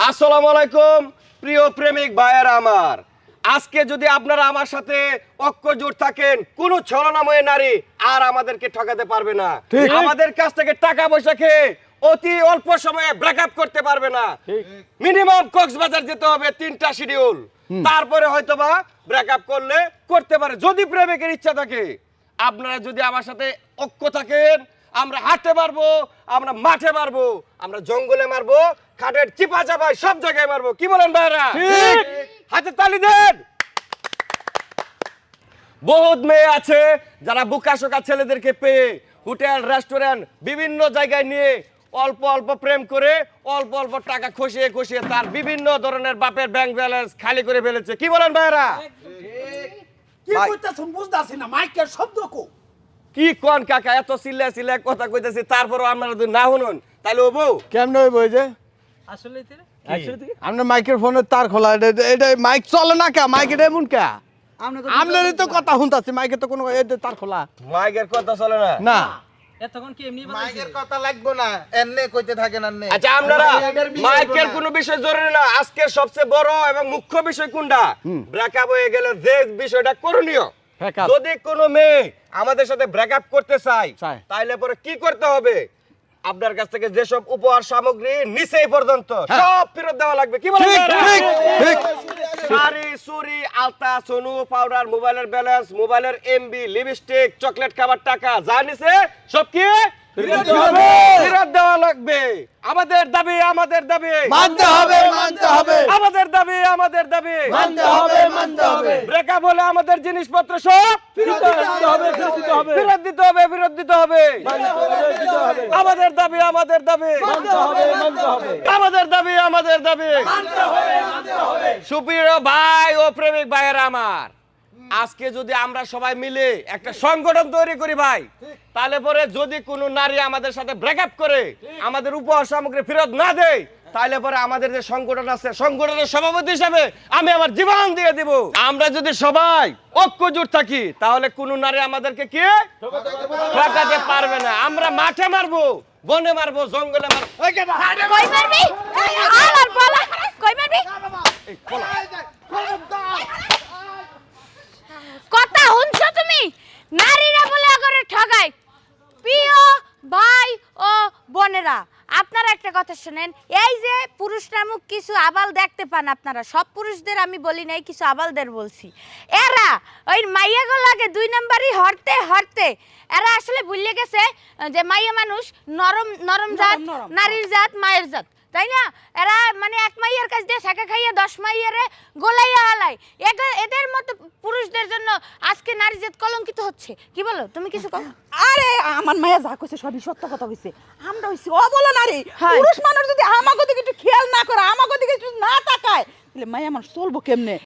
আসসালামু আলাইকুম প্রিয় প্রেমিক ভাইয়েরা আমার। আজকে যদি আপনারা আমার সাথে ঐক্যজোট থাকেন, কোনো ছলনাময় নারী আর আমাদেরকে ঠকাতে পারবে না। আমাদের কাছ থেকে টাকা পয়সা খেয়ে অতি অল্প সময়ে ব্রেকআপ করতে পারবে না। মিনিমাম কক্সবাজার যেতে হবে 3টা শিডিউল, তারপরে হয়তোবা ব্রেকআপ করলে করতে পারে, যদি প্রেমিকের ইচ্ছা থাকে। আপনারা যদি আমার সাথে ঐক্য থাকেন, আমরা হাঁটতে পারবো, আমরা মাঠে মারবো, আমরা জঙ্গলে মারবো, খাটের চিপা চাপায় সব জায়গায় মারবো। কি বলেন ভাইরা? হাতে তালি দেন। বহুত মেয়ে আছে যারা বুকাশোকা ছেলেদেরকে পেয়ে হোটেল রেস্টুরেন্ট বিভিন্ন জায়গায় নিয়ে অল্প অল্প প্রেম করে অল্প অল্প টাকা খসিয়ে খসিয়ে তার বিভিন্ন ধরনের বাপের ব্যাংক ব্যালেন্স খালি করে ফেলেছে। কি বলেন ভাইরা? কি কইতাছেন বুঝতাছি না, মাইকের শব্দ কো। কি কোন কাকা, এত চিল্লা চিল্লা কথা কইতেছি, তারপরও আপনারা যদি না শুনুন তাহলে ও বউ কেমন হইব এই যে আসলে আপনার মাইকের ফোনের তার খোলা, এটা মাইক চলে না কে? মাইক এটা এমন কে? আপনারই তো কথা শুনতাছি, মাইকে তো কোনো তার খোলা মাইকের কথা চলে না। না। এতক্ষণ কি এমনি মাইকের কথা লাগবো না, এমনি কইতে থাকেন আন্নে। আচ্ছা, আপনারা মাইকের কোনো বিষয় জরুরি না। আজকের সবচেয়ে বড় এবং মুখ্য বিষয় কোনটা? ব্রেকআপ হয়ে গেলে যে বিষয়টা করণীয়। Breakup। যদি কোনো মেয়ে আমাদের সাথে ব্রেকআপ করতে চায়, চায়। তাহলে পরে কি করতে হবে? আপনার কাছ থেকে যেসব উপহার সামগ্রী নিচে পর্যন্ত সব ফেরত দেওয়া লাগবে। কি বলেন? ঠিক ঠিক ঠিক। শাড়ি, চুড়ি, আলতা, সোনু, পাউডার, মোবাইলের ব্যালেন্স, মোবাইলের এমবি, লিপস্টিক, চকলেট খাবার টাকা যা নিছে সব কি ফেরত দেওয়া লাগবে। আমাদের দাবি, আমাদের দাবি মানতে হবে, মানতে হবে, আমাদের দাবি, আমাদের দাবি মানতে হবে, মানতে হবে। ব্রেকআপ হলে আমাদের জিনিসপত্র সব ফেরত দিতে হবে, ফেরত দিতে হবে, ফেরত দিতে হবে, ফেরত দিতে হবে। আমাদের দাবি, আমাদের দাবি মানতে হবে, মানতে হবে। আমাদের দাবি, আমাদের দাবি সুপ্রিয় ভাই ও প্রেমিক ভাইয়েরা আমার, আজকে যদি আমরা সবাই মিলে একটা সংগঠন তৈরি করি ভাই, তাহলে পরে যদি কোনো নারী আমাদের সাথে ব্রেকআপ করে আমাদের উপহার সামগ্রী ফেরত না দেয়, তাহলে পরে আমাদের যে সংগঠন আছে, সংগঠনের সভাপতি হিসাবে আমি আমার জীবন দিয়ে দিব। আমরা যদি সবাই ঐক্যজোট থাকি, তাহলে কোনো নারী আমাদেরকে কি ঠকাতে পারবে না। আমরা মাঠে মারবো, বনে মারবো, জঙ্গলে মারবো। কই মারবি? আর আর বলা কই মারবি? এই বলো। কথা শুনছো তুমি? নারীরা বলে আগরে ঠগায়। প্রিয় ভাই ও বোনেরা, আপনারা একটা কথা শুনেন। এই যে পুরুষ নামক কিছু আবাল দেখতে পান আপনারা, সব পুরুষদের আমি বলি নাই, কিছু আবালদের বলছি। এরা ওই মাইয়াগুলাকে 2 নাম্বারই হরতে হরতে এরা আসলে ভুলে গেছে যে মাইয়া মানুষ নরম নরম জাত, নারীর জাত, মায়ের জাত, তাই না? এরা মানে এক মাইয়ার কাছ দিয়ে শাখা খাইয়া 10 মাইয়ারে গোলাইয়া হালায়। এদের মতো পুরুষদের জন্য আজকে নারী জাত কলঙ্কিত হচ্ছে। কি বলো তুমি? কিছু কও। আরে আমার মায়া যা কইছে সবই সত্য কথা কইছে। আমরা হইছি অবলা নারী। হ্যাঁ। পুরুষ মানুষ যদি আমাগো দিকে একটু খেয়াল না করে, আমাগো দিকে একটু না তাকায়, তাহলে মায়া মানুষ চলবো কেমনে?